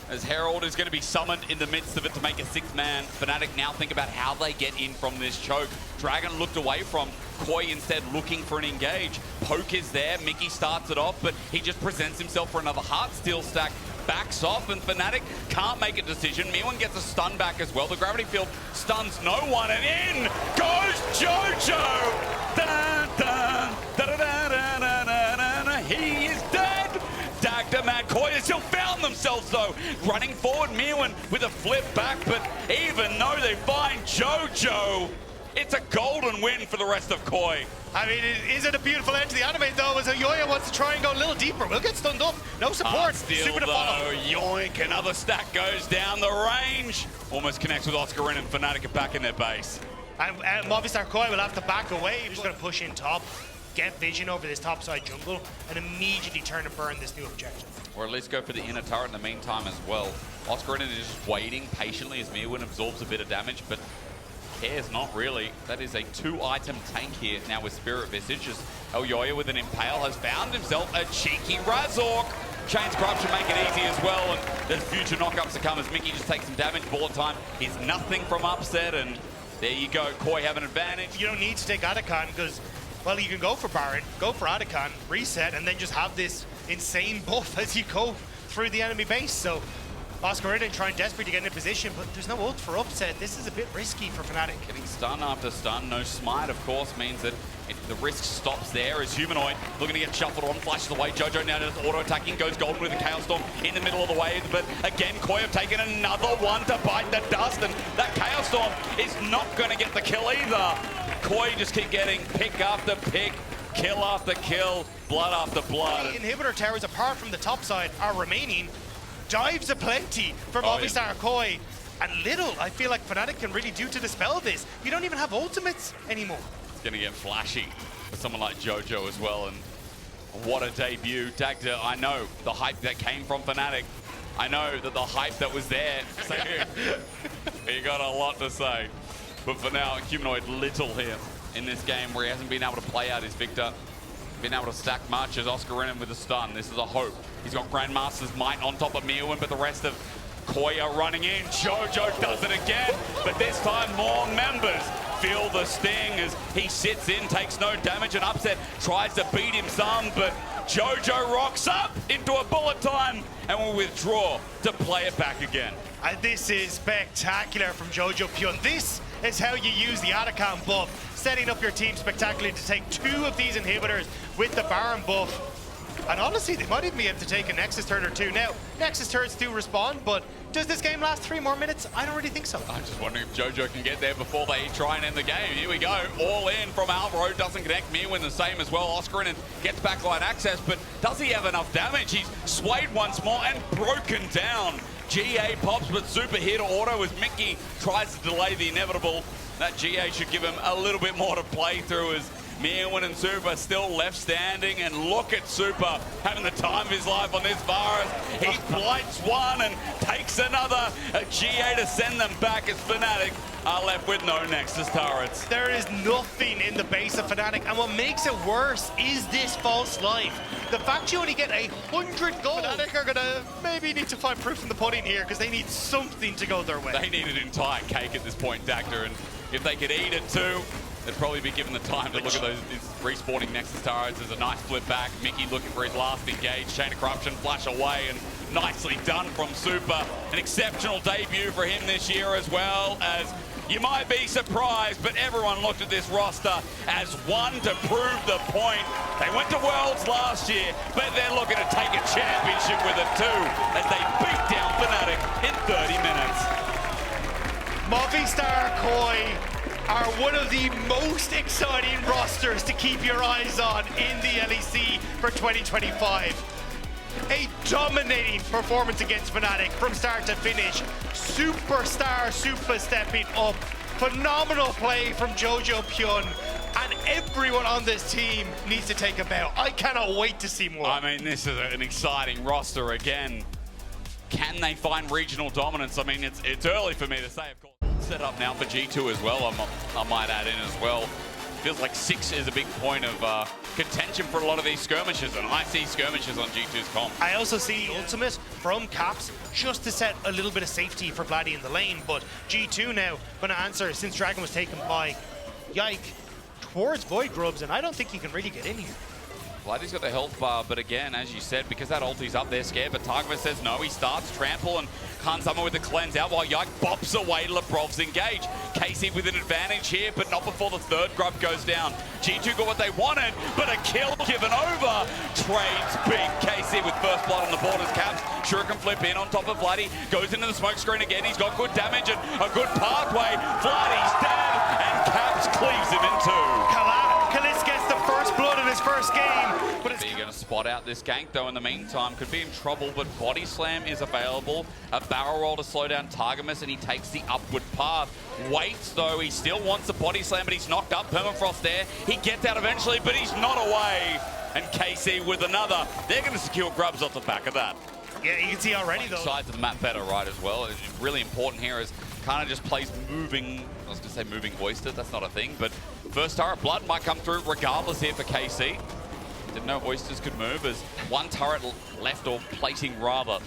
as Herald is going to be summoned in the midst of it to make a 6th man, Fnatic now think about how they get in from this choke. Dragon looked away from Koi instead looking for an engage. Poke is there, Mickey starts it off, but he just presents himself for another Heartsteel stack. Backs off, and Fnatic can't make a decision. Mirwan gets a stun back as well. The gravity field stuns no one, and in goes Jojo! Dun, dun, da, da, da, da, da, da, da. He is dead! Dagda, Mad Koi has still found themselves though. Running forward, Mirwan with a flip back, but even though they find Jojo, it's a golden win for the rest of Koi. I mean, is it a beautiful end to the anime though, as Elyoya wants to try and go a little deeper. We'll get stunned up. No support. Super to follow. Yoink, another stack goes down the range. Almost connects with Oscarin, and Fnatic are back in their base. And Movistar Koi will have to back away. He's just going to push in top, get vision over this topside jungle, and immediately turn and burn this new objective. Or at least go for the inner turret in the meantime as well. Oscarin is just waiting patiently as Mirwan absorbs a bit of damage, but cares not really. That is a 2-item tank here now with Spirit Visage. As Elyoya with an Impale has found himself a cheeky Razork. Chain's Corruption make it easy as well, and there's future knockups to come as Mickey just takes some damage. Bullet time is nothing from Upset, and there you go. Koi have an advantage. You don't need to take Atakan because, well, you can go for Baron, go for Atakan, reset, and then just have this insane buff as you go through the enemy base. So Oscarina trying desperately to get in a position, but there's no ult for Upset. This is a bit risky for Fnatic. Getting stun after stun, no smite, of course, means that the risk stops there as Humanoid looking to get shuffled on, flashes away. Jojo now just auto-attacking, goes golden with the Chaos Storm in the middle of the wave, but again, Koi have taken another one to bite the dust, and that Chaos Storm is not going to get the kill either. Koi just keep getting pick after pick, kill after kill, blood after blood. The inhibitor towers, apart from the top side, are remaining. Dives aplenty from Movistar Koi. And little, I feel like Fnatic can really do to dispel this. You don't even have ultimates anymore. It's going to get flashy for someone like Jojo as well, and what a debut. Dagda, I know the hype that came from Fnatic. I know that the hype that was there. So he got a lot to say. But for now, Humanoid little here in this game where he hasn't been able to play out his Victor. Been able to stack much as Oscarina with a stun. This is a hope. He's got Grandmaster's Might on top of Meowin, but the rest of Koi are running in. Jojo does it again, but this time more members feel the sting as he sits in, takes no damage, and Upset tries to beat him some, but Jojo rocks up into a bullet time and will withdraw to play it back again. And this is spectacular from Jojo Pyun. This is how you use the Atakan buff, setting up your team spectacularly to take 2 of these inhibitors with the Baron buff. And honestly, they might even be able to take a Nexus turret or 2. Now, Nexus turrets do respond, but does this game last 3 more minutes? I don't really think so. I'm just wondering if Jojo can get there before they try and end the game. Here we go, all in from Alvaro, doesn't connect. Meowin the same as well. Oscarina gets backline access, but does he have enough damage? He's swayed once more and broken down. GA pops, but super here to auto as Mickey tries to delay the inevitable. That GA should give him a little bit more to play through as Meowin and Super still left standing, and look at Super having the time of his life on this virus. He blights one and takes another. A GA to send them back as Fnatic are left with no Nexus turrets. There is nothing in the base of Fnatic, and what makes it worse is this false life. The fact you only get 100 gold. Fnatic are gonna maybe need to find proof in the pudding here because they need something to go their way. They need an entire cake at this point, Dagda, and if they could eat it too, they'd probably be given the time to look at those respawning Nexus turrets. There's a nice flip back. Mickey looking for his last engage. Chain of Corruption, flash away, and nicely done from Super. An exceptional debut for him this year as well, as you might be surprised, but everyone looked at this roster as one to prove the point. They went to Worlds last year, but they're looking to take a championship with it too, as they beat down Fnatic in 30 minutes. Movistar Koi are one of the most exciting rosters to keep your eyes on in the LEC for 2025. A dominating performance against Fnatic from start to finish. Superstar Super stepping up. Phenomenal play from Jojo Pyun. And everyone on this team needs to take a bow. I cannot wait to see more. I mean, this is an exciting roster again. Can they find regional dominance? I mean, it's early for me to say, of course. Set up now for G2 as well, I might add in as well. Feels like 6 is a big point of contention for a lot of these skirmishes, and I see skirmishes on G2's comp. I also see ultimate from Caps just to set a little bit of safety for Vladdy in the lane, but G2 now going to answer since Dragon was taken by Yike towards Void Grubs, and I don't think he can really get in here. Vladdy's got the health bar, but again, as you said, because that ulti's up there scared, but Targova says no, he starts Trample and can't summon with the cleanse out while Yike bops away Lebrov's engage. Casey with an advantage here, but not before the 3rd grub goes down. G2 got what they wanted, but a kill given over. Trades big. Casey with first blood on the board as Caps. Shuriken flip in on top of Vladdy, goes into the smoke screen again. He's got good damage and a good pathway. Vladdy's dead, and Caps cleaves him in 2. Kalis gets the first blood in his first game. But it's going to spot out this gank though in the meantime. Could be in trouble, but Body Slam is available. A barrel roll to slow down Targamas, and he takes the upward path. Waits though, he still wants the Body Slam, but he's knocked up. Permafrost there. He gets out eventually, but he's not away. And KC with another. They're going to secure grubs off the back of that. Yeah, you can see already though. Sides of the map better, right, as well. It's really important here as kind of just plays moving, I was going to say moving oyster, that's not a thing, but first turret, blood might come through regardless here for KC. Didn't know oysters could move as one turret left, or plating rather,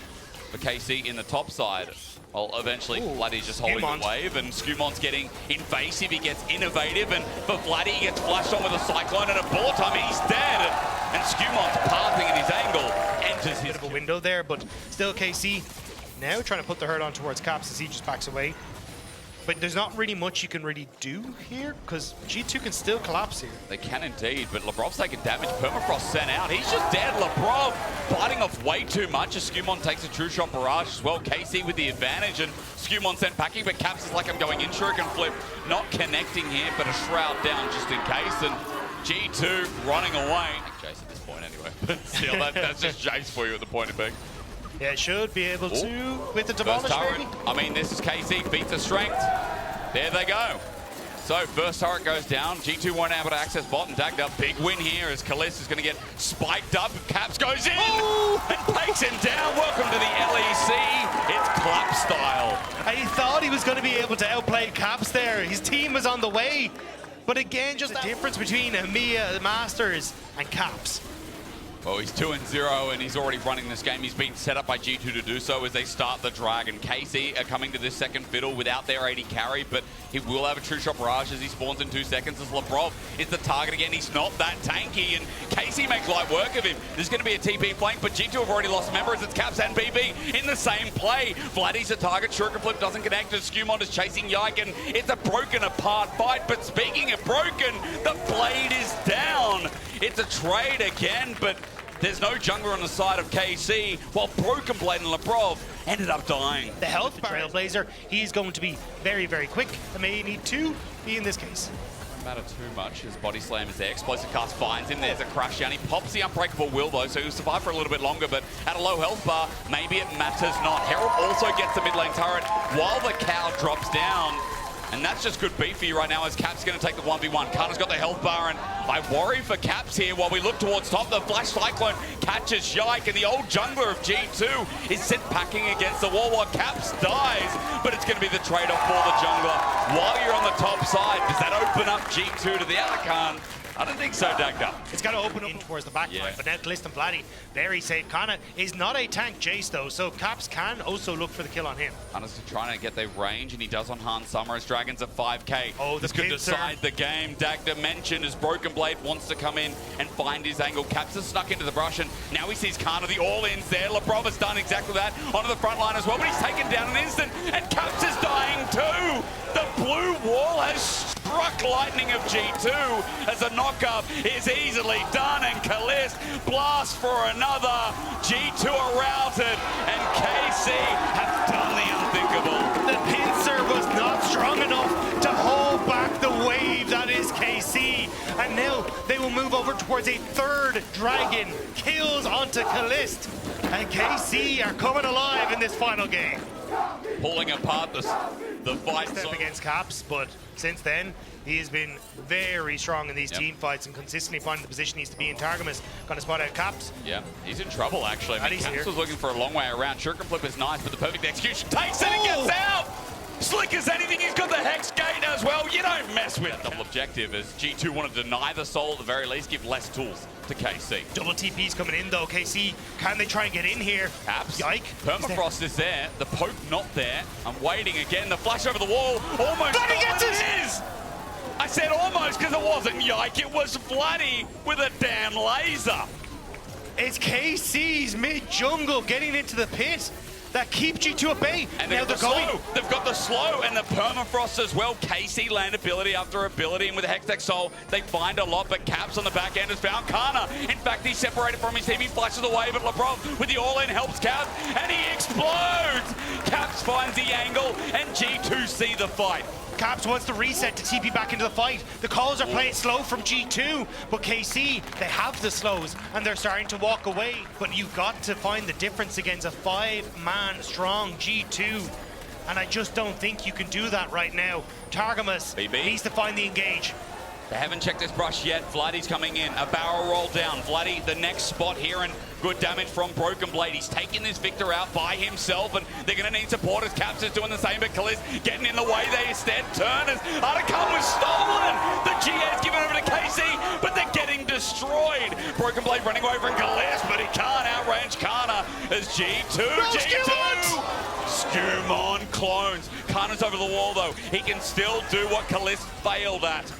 for KC in the top side. Well, eventually, Vladdy's just holding the wave, and Skumont's getting invasive. He gets innovative, and for Vladdy, he gets flashed on with a Cyclone, and at ball time, he's dead. And Skumont's pathing at his angle enters his... Bit of a window there, but still KC now trying to put the hurt on towards Caps as he just backs away. But there's not really much you can really do here, because G2 can still collapse here. They can indeed, but Lebrov's taking damage. Permafrost sent out. He's just dead. Lebrov biting off way too much as Skumont takes a true shot barrage as well. KC with the advantage, and Skumont sent packing, but Caps is like, I'm going in. Shuriken flip, not connecting here, but a shroud down just in case. And G2 running away. Jace at this point anyway, but still, that's just Jace for you at the point of being. Yeah, should be able to with the demolish maybe. I mean, this is KC, beats the strength. There they go. So first turret goes down. G2 weren't able to access bot, and Dagda, big win here as Kalis is going to get spiked up. Caps goes in and takes him down. Welcome to the LEC. It's clap style. I thought he was going to be able to outplay Caps there. His team was on the way. But again, just the difference between EMEA, the Masters, and Caps. Well, he's 2-0 and he's already running this game. He's been set up by G2 to do so as they start the Dragon. KC are coming to this second fiddle without their 80 carry, but he will have a true shot barrage as he spawns in 2 seconds. As Lebrov is the target again. He's not that tanky, and KC makes light work of him. There's going to be a TP flank, but G2 have already lost members. It's Caps and BB in the same play. Vladdy's a target. Shuriken flip doesn't connect as Skumont is chasing Yike, and it's a broken apart fight. But speaking of broken, the blade is down. It's a trade again, but there's no jungler on the side of KC, while Broken Blade and Lebrov ended up dying. The health Trailblazer, he's going to be very, very quick. And may need to be in this case. Doesn't matter too much as Body Slam is there. Explosive Cast finds him. There's a crash down. He pops the Unbreakable Will though, so he'll survive for a little bit longer, but at a low health bar, maybe it matters not. Herald also gets the mid lane turret while the cow drops down. And that's just good beef for you right now as Caps going to take the 1v1. Kana's got the health bar, and I worry for Caps here while we look towards top. The Flash Cyclone catches Yike, and the old jungler of G2 is sent packing against the wall while Caps dies. But it's going to be the trade-off for the jungler. While you're on the top side, does that open up G2 to the Alakan? I don't think so, Dagda. It's got to open up towards the back line, but now Kalist and Vladdy, very safe. Kana is not a tank Jace though, so Caps can also look for the kill on him. Kana's trying to get their range, and he does on Han Summer as Dragons at 5k. Oh, this could decide the game. Dagda mentioned as Broken Blade wants to come in and find his angle. Caps has snuck into the brush, and now he sees Kana, the all-ins there. Lebrov has done exactly that onto the front line as well, but he's taken down an instant, and Caps is dying too. The blue wall has struck lightning of G2 as a knock-up is easily done, and Kalist blasts for another. G2 are routed, and KC have done the unthinkable. The pincer was not strong enough to hold back the wave that is KC, and now they will move over towards a third dragon. Kills onto Kalist, and KC are coming alive in this final game. Pulling apart the fight. Step against Caps, but since then, he has been very strong in these team fights and consistently finding the position he needs to be in. Targamas going to spot out Caps. Yeah, he's in trouble actually. I mean, Caps here. was looking for a long way around. Shuriken flip is nice, but the perfect execution takes it and gets out! Slick as anything, he's got the Hex Gate as well. You don't mess with that double objective as G2 want to deny the soul at the very least, give less tools to KC. Double TP's coming in though. KC, can they try and get in here? Caps. Yike. Permafrost is there. The poke not there. I'm waiting again. The flash over the wall. Almost. Vladdy gets it! Is. I said almost because it wasn't Yike. It was Vladdy with a damn laser. It's KC's mid-jungle getting into the pit that keep G2 at bay. And now they're going. They've got the slow and the permafrost as well. KC land ability after ability, and with the Hextech Soul, they find a lot, but Caps on the back end has found Kana. In fact, he's separated from his team. He flashes away, but Lebrov with the all-in helps Caps, and he explodes. Caps finds the angle, and G2 see the fight. Caps wants to reset to TP back into the fight. The calls are playing slow from G2, but KC, they have the slows, and they're starting to walk away. But you've got to find the difference against a 5-man strong G2, and I just don't think you can do that right now. Targamas needs to find the engage. They haven't checked this brush yet. Vladdy's coming in. A barrel roll down. Vladdy, the next spot here, and good damage from Broken Blade. He's taking this Victor out by himself, and they're going to need support as Caps is doing the same, but Kalist getting in the way there instead. Turners, Articum was stolen. The GA's given over to KC, but they're getting destroyed. Broken Blade running away from Kalist, but he can't outrange Kana as G2. G2! Skumon clones. Kana's over the wall, though. He can still do what Kalist failed at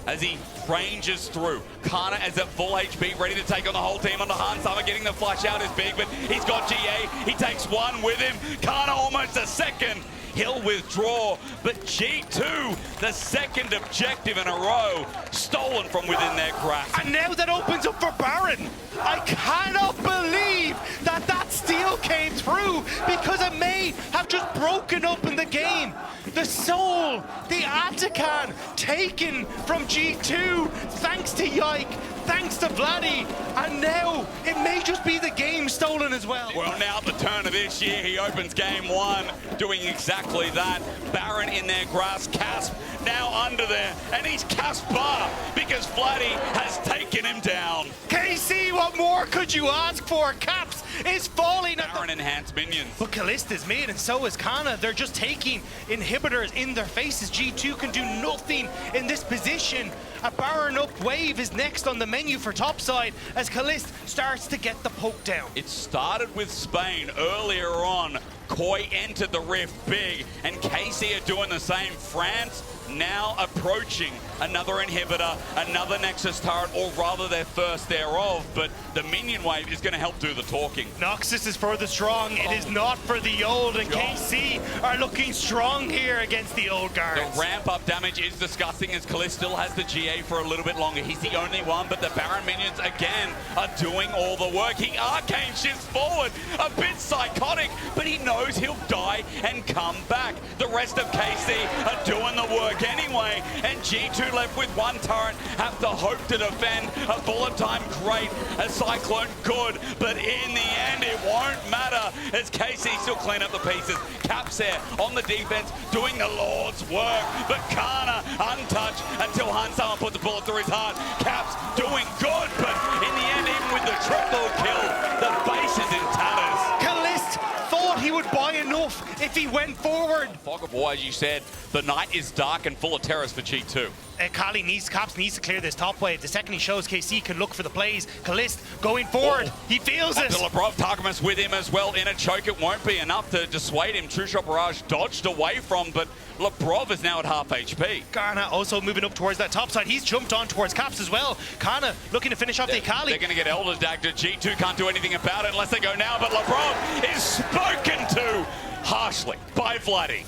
as he ranges through. Kana is at full HP, ready to take on the whole team on the Hansama. Getting the flash out is big, but he's got GA. He takes one with him. Kana almost a second. He'll withdraw, but G2, the second objective in a row, stolen from within their grasp. And now that opens up for Baron. I cannot believe that that steal came through, because it may have just broken up in the game. The soul, the Atakan, taken from G2, thanks to Yike, thanks to Vladdy, and now it may just be the game stolen as well. Well, now at the turn of this year, he opens game one, doing exactly that. Baron in their grasp, Casp now under there, and he's Caspar, because Vladdy has taken him down. KC, what more could you ask for? Caps is falling at Baron enhanced minions. But Kalist is mid, and so is Kana. They're just taking inhibitors in their faces. G2 can do nothing in this position. A Baron up wave is next on the menu for topside as Kalist starts to get the poke down. It started with Spain earlier on. Koi entered the rift big, and KC are doing the same. France now approaching another inhibitor, another Nexus turret, or rather their first thereof, but the minion wave is going to help do the talking. Noxus is further strong. It is not for the old, and KC are looking strong here against the old guards. The ramp-up damage is disgusting as Kalist still has the GA for a little bit longer. He's the only one, but the Baron minions, again, are doing all the work. He arcane shifts forward, a bit psychotic, but he knows he'll die and come back. The rest of KC are doing the work anyway, and G2 left with one turret, have to hope to defend. A bullet time, great. A cyclone, good. But in the end, it won't matter as KC still clean up the pieces. Caps there on the defense, doing the Lord's work. But Kana untouched until Hansama puts a bullet through his heart. Caps doing good, but in the end, even with the triple kill, the base is in tatters. Kalist thought he would buy enough if he went forward. Fog of War, as you said, the night is dark and full of terrors for G2. Caps needs to clear this top wave. The second he shows KC can look for the plays. Kalist going forward. He feels it. Lebrov, Targamas with him as well. In a choke, it won't be enough to dissuade him. True Shot Barrage dodged away from, but Lebrov is now at half HP. Kana also moving up towards that top side. He's jumped on towards Caps as well. Kana looking to finish off the Akali. They're going to get Elders Dagda. G2 can't do anything about it unless they go now, but Lebrov is spoken to harshly by Vladdy.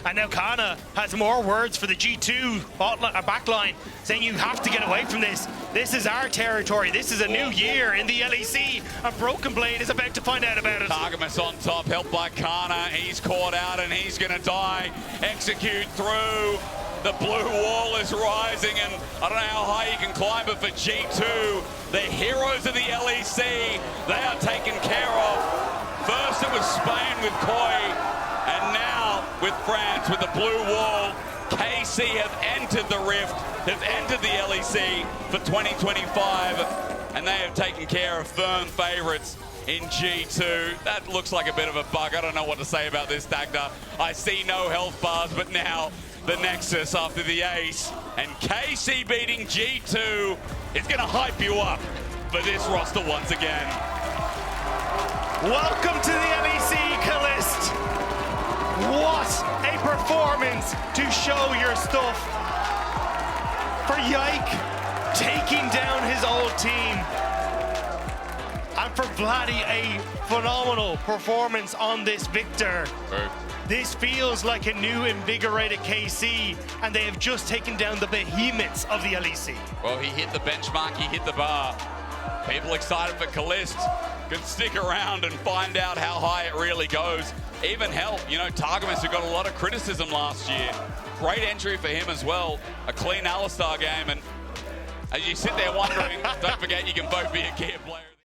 And now Kana has more words for the G2 backline, saying you have to get away from this. This is our territory. This is a new year in the LEC. A Broken Blade is about to find out about it. Targamas on top, helped by Kana. He's caught out and he's going to die. Execute through. The blue wall is rising, and I don't know how high you can climb, but for G2, the heroes of the LEC, they are taken care of. First it was Spain with Koi, and now with France with the blue wall. KC have entered the rift, have entered the LEC for 2025, and they have taken care of firm favourites in G2. That looks like a bit of a bug. I don't know what to say about this, Dagda. I see no health bars, but now the Nexus after the ace, and KC beating G2 is going to hype you up for this roster once again. Welcome to the LEC, Kalist. What a performance to show your stuff. For Yike, taking down his old team. And for Vladdy, a phenomenal performance on this Victor. This feels like a new invigorated KC, and they have just taken down the behemoths of the LEC. Well, he hit the benchmark, he hit the bar. People excited for Kalist can stick around and find out how high it really goes. Even help, you know, Targamas, who got a lot of criticism last year. Great entry for him as well. A clean Alistar game, and as you sit there wondering, don't forget you can both be a kid.